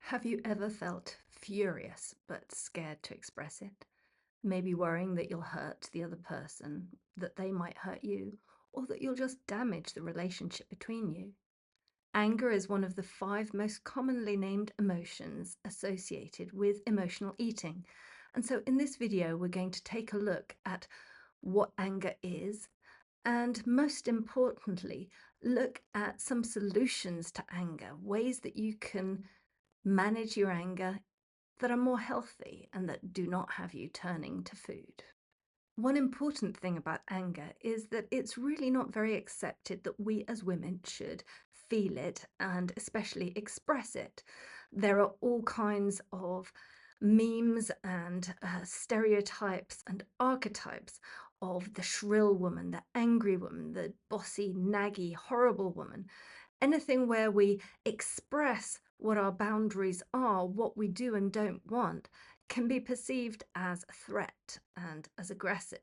Have you ever felt furious but scared to express it? Maybe worrying that you'll hurt the other person, that they might hurt you, or that you'll just damage the relationship between you. Anger is one of the five most commonly named emotions associated with emotional eating. And so in this video, we're going to take a look at what anger is, and most importantly, look at some solutions to anger, ways that you can manage your anger that are more healthy and that do not have you turning to food. One important thing about anger is that it's really not very accepted that we as women should feel it and especially express it. There are all kinds of memes and stereotypes and archetypes of the shrill woman, the angry woman, the bossy, naggy, horrible woman. Anything where we express what our boundaries are, what we do and don't want, can be perceived as a threat and as aggressive.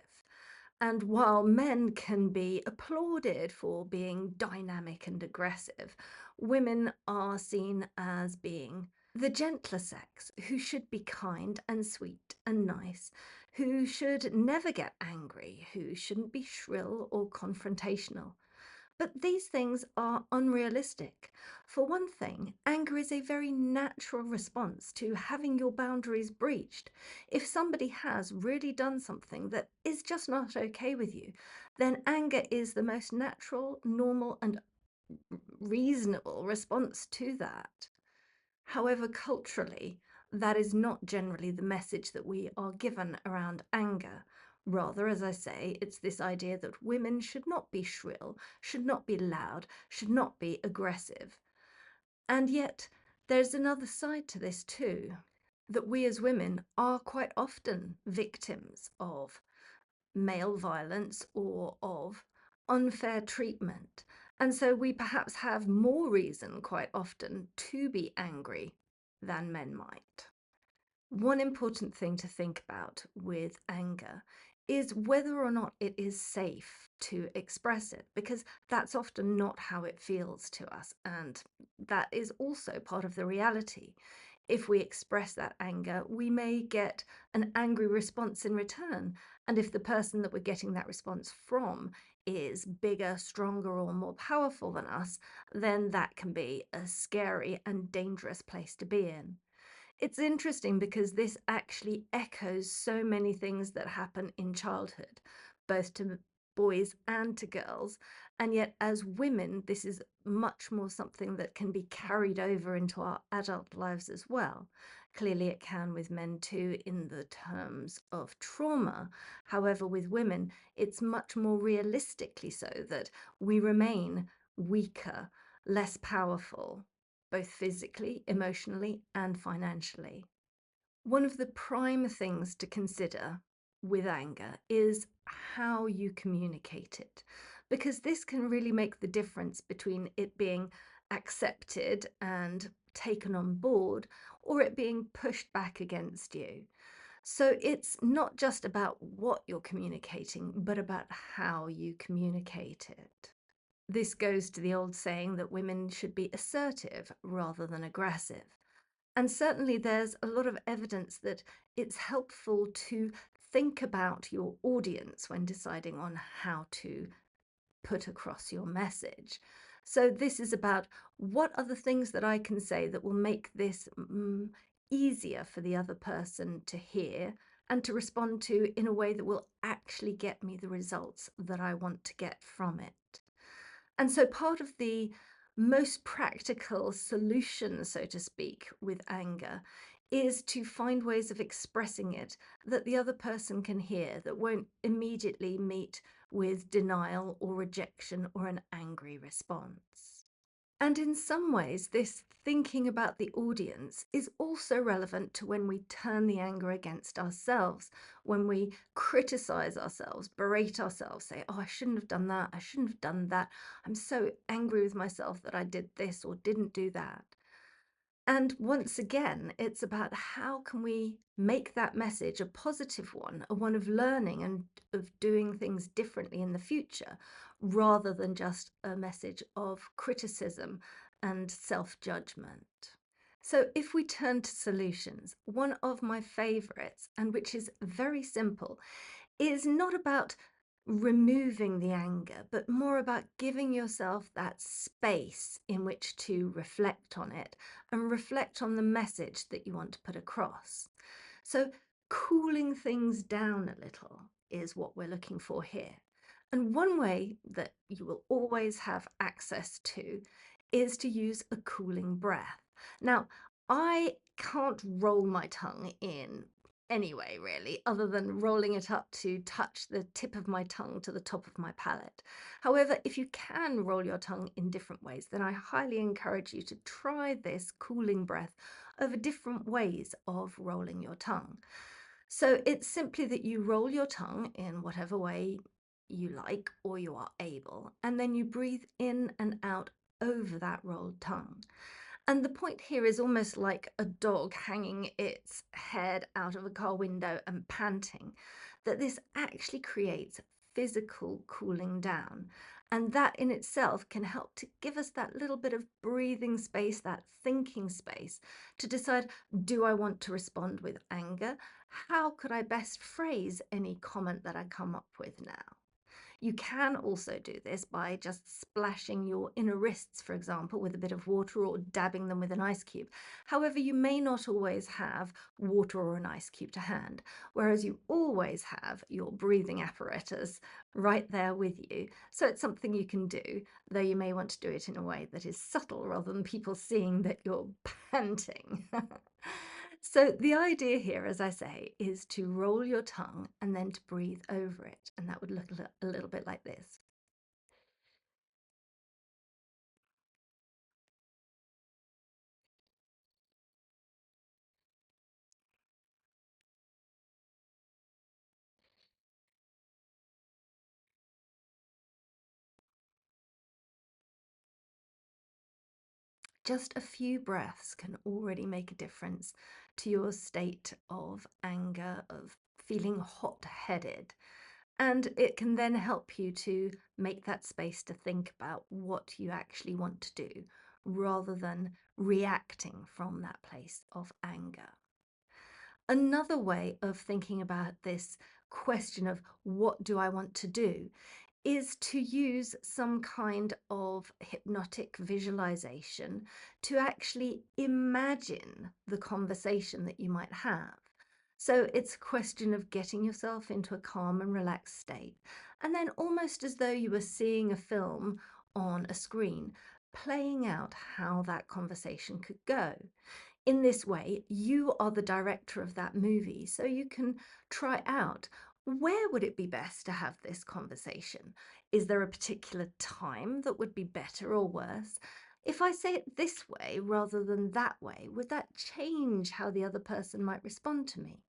And while men can be applauded for being dynamic and aggressive, women are seen as being the gentler sex, who should be kind and sweet and nice, who should never get angry, who shouldn't be shrill or confrontational. But these things are unrealistic. For one thing, anger is a very natural response to having your boundaries breached. If somebody has really done something that is just not okay with you, then anger is the most natural, normal, and reasonable response to that. However, culturally, that is not generally the message that we are given around anger. Rather, as I say, it's this idea that women should not be shrill, should not be loud, should not be aggressive. And yet, there's another side to this too, that we as women are quite often victims of male violence or of unfair treatment. And so we perhaps have more reason quite often to be angry than men might. One important thing to think about with anger is whether or not it is safe to express it, because that's often not how it feels to us. And that is also part of the reality. If we express that anger, we may get an angry response in return. And if the person that we're getting that response from is bigger, stronger, or more powerful than us, then that can be a scary and dangerous place to be in. It's interesting because this actually echoes so many things that happen in childhood, both to boys and to girls. And yet, as women, this is much more something that can be carried over into our adult lives as well. Clearly, it can with men too, in the terms of trauma. However, with women, it's much more realistically so that we remain weaker, less powerful, both physically, emotionally, and financially. One of the prime things to consider with anger is how you communicate it, because this can really make the difference between it being accepted and taken on board or it being pushed back against you. So it's not just about what you're communicating, but about how you communicate it. This goes to the old saying that women should be assertive rather than aggressive. And certainly there's a lot of evidence that it's helpful to think about your audience when deciding on how to put across your message. So this is about what are the things that I can say that will make this easier for the other person to hear and to respond to in a way that will actually get me the results that I want to get from it. And so part of the most practical solution, so to speak, with anger is to find ways of expressing it that the other person can hear, that won't immediately meet with denial or rejection or an angry response. And in some ways, this thinking about the audience is also relevant to when we turn the anger against ourselves, when we criticize ourselves, berate ourselves, say, oh, I shouldn't have done that, I shouldn't have done that. I'm so angry with myself that I did this or didn't do that. And once again, it's about how can we make that message a positive one, a one of learning and of doing things differently in the future, rather than just a message of criticism and self-judgment. So, if we turn to solutions, one of my favorites, and which is very simple, is not about removing the anger, but more about giving yourself that space in which to reflect on it and reflect on the message that you want to put across. So, cooling things down a little is what we're looking for here. And one way that you will always have access to is to use a cooling breath. Now, I can't roll my tongue in any way, really, other than rolling it up to touch the tip of my tongue to the top of my palate. However, if you can roll your tongue in different ways, then I highly encourage you to try this cooling breath over different ways of rolling your tongue. So it's simply that you roll your tongue in whatever way you like or you are able, and then you breathe in and out over that rolled tongue. And the point here is almost like a dog hanging its head out of a car window and panting, that this actually creates physical cooling down. And that in itself can help to give us that little bit of breathing space, that thinking space to decide, do I want to respond with anger? How could I best phrase any comment that I come up with now? You can also do this by just splashing your inner wrists, for example, with a bit of water or dabbing them with an ice cube. However, you may not always have water or an ice cube to hand, whereas you always have your breathing apparatus right there with you. So it's something you can do, though you may want to do it in a way that is subtle rather than people seeing that you're panting. So the idea here, as I say, is to roll your tongue and then to breathe over it. And that would look a little bit like this. Just a few breaths can already make a difference to your state of anger, of feeling hot-headed. And it can then help you to make that space to think about what you actually want to do rather than reacting from that place of anger. Another way of thinking about this question of what do I want to do is to use some kind of hypnotic visualization to actually imagine the conversation that you might have. So it's a question of getting yourself into a calm and relaxed state, and then almost as though you were seeing a film on a screen, playing out how that conversation could go. In this way, you are the director of that movie, so you can try out, where would it be best to have this conversation? Is there a particular time that would be better or worse? If I say it this way rather than that way, would that change how the other person might respond to me?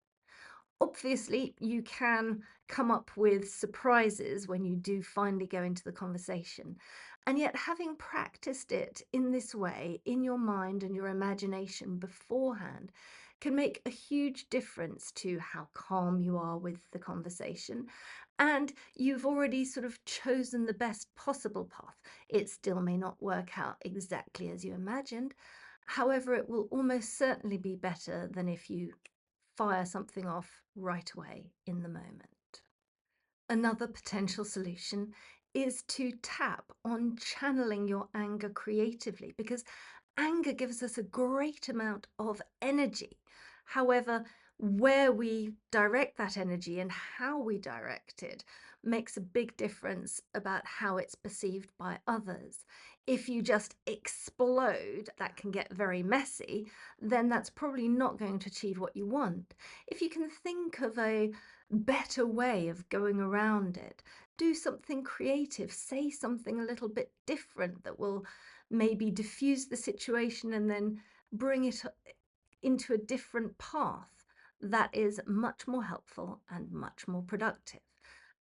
Obviously, you can come up with surprises when you do finally go into the conversation. And yet, having practiced it in this way, in your mind and your imagination beforehand, can make a huge difference to how calm you are with the conversation. And you've already sort of chosen the best possible path. It still may not work out exactly as you imagined. However, it will almost certainly be better than if you fire something off right away in the moment. Another potential solution is to tap on channeling your anger creatively because anger gives us a great amount of energy. However, where we direct that energy and how we direct it makes a big difference about how it's perceived by others. If you just explode, that can get very messy, then that's probably not going to achieve what you want. If you can think of a better way of going around it, do something creative, say something a little bit different that will maybe diffuse the situation and then bring it into a different path that is much more helpful and much more productive.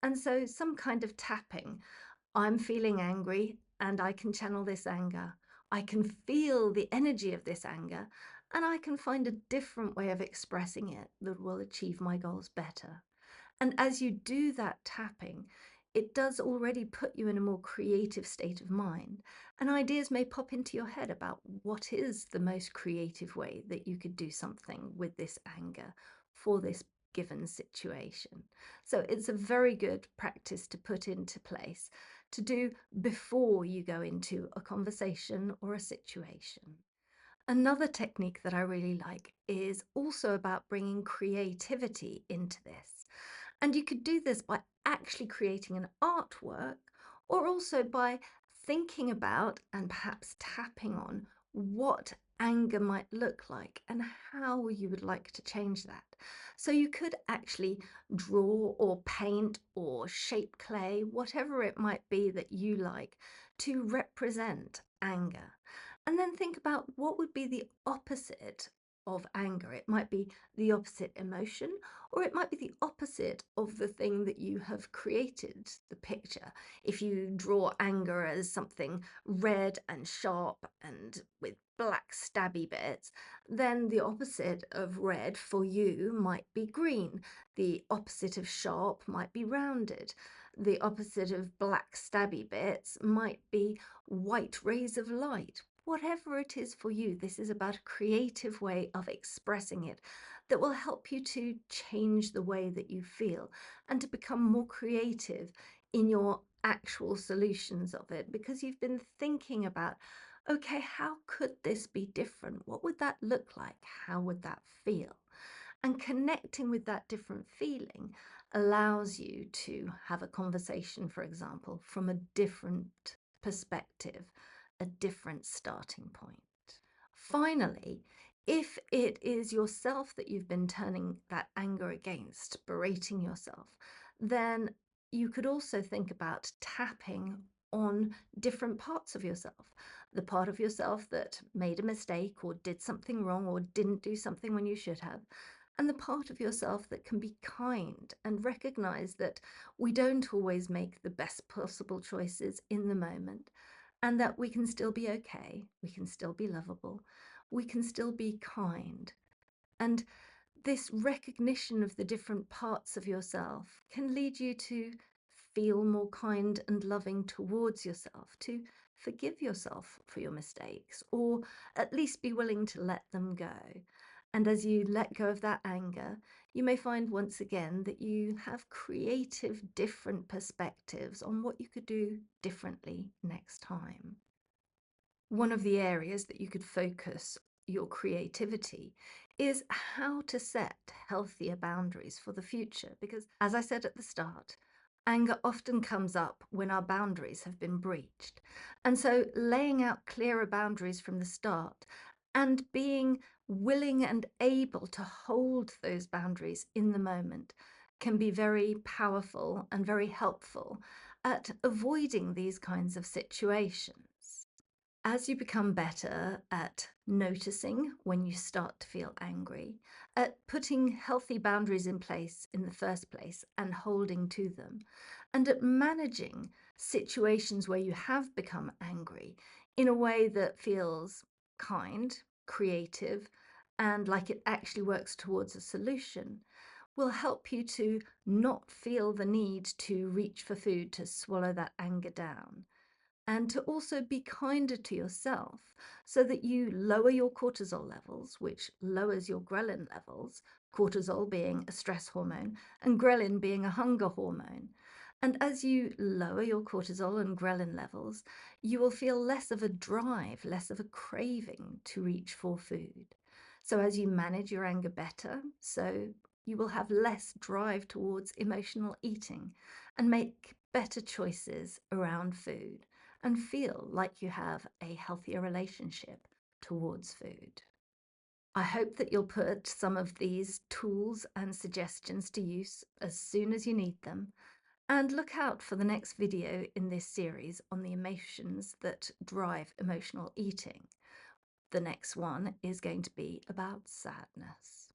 And so, some kind of tapping. I'm feeling angry and I can channel this anger. I can feel the energy of this anger and I can find a different way of expressing it that will achieve my goals better. And as you do that tapping, it does already put you in a more creative state of mind, and ideas may pop into your head about what is the most creative way that you could do something with this anger for this given situation. So it's a very good practice to put into place to do before you go into a conversation or a situation. Another technique that I really like is also about bringing creativity into this. And you could do this by actually creating an artwork or also by thinking about and perhaps tapping on what anger might look like and how you would like to change that. So you could actually draw or paint or shape clay, whatever it might be that you like, to represent anger. And then think about what would be the opposite of anger. It might be the opposite emotion, or it might be the opposite of the thing that you have created, the picture. If you draw anger as something red and sharp and with black stabby bits, then the opposite of red for you might be green. The opposite of sharp might be rounded. The opposite of black stabby bits might be white rays of light. Whatever it is for you, this is about a creative way of expressing it that will help you to change the way that you feel and to become more creative in your actual solutions of it because you've been thinking about, okay, how could this be different? What would that look like? How would that feel? And connecting with that different feeling allows you to have a conversation, for example, from a different perspective, a different starting point. Finally, if it is yourself that you've been turning that anger against, berating yourself, then you could also think about tapping on different parts of yourself. The part of yourself that made a mistake or did something wrong or didn't do something when you should have, and the part of yourself that can be kind and recognize that we don't always make the best possible choices in the moment, and that we can still be okay, we can still be lovable, we can still be kind. And this recognition of the different parts of yourself can lead you to feel more kind and loving towards yourself, to forgive yourself for your mistakes, or at least be willing to let them go. And as you let go of that anger, you may find once again that you have creative, different perspectives on what you could do differently next time. One of the areas that you could focus your creativity is how to set healthier boundaries for the future. Because, as I said at the start, anger often comes up when our boundaries have been breached. And so, laying out clearer boundaries from the start and being willing and able to hold those boundaries in the moment can be very powerful and very helpful at avoiding these kinds of situations. As you become better at noticing when you start to feel angry, at putting healthy boundaries in place in the first place and holding to them, and at managing situations where you have become angry in a way that feels kind, creative, and like it actually works towards a solution, will help you to not feel the need to reach for food to swallow that anger down, and to also be kinder to yourself so that you lower your cortisol levels, which lowers your ghrelin levels, cortisol being a stress hormone and ghrelin being a hunger hormone. And as you lower your cortisol and ghrelin levels, you will feel less of a drive, less of a craving to reach for food. So as you manage your anger better, so you will have less drive towards emotional eating and make better choices around food and feel like you have a healthier relationship towards food. I hope that you'll put some of these tools and suggestions to use as soon as you need them, and look out for the next video in this series on the emotions that drive emotional eating. The next one is going to be about sadness.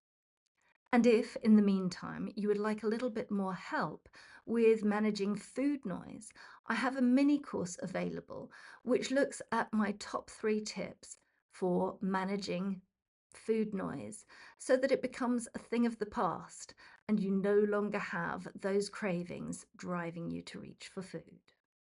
And if, in the meantime, you would like a little bit more help with managing food noise, I have a mini course available which looks at my top 3 tips for managing food noise so that it becomes a thing of the past and you no longer have those cravings driving you to reach for food.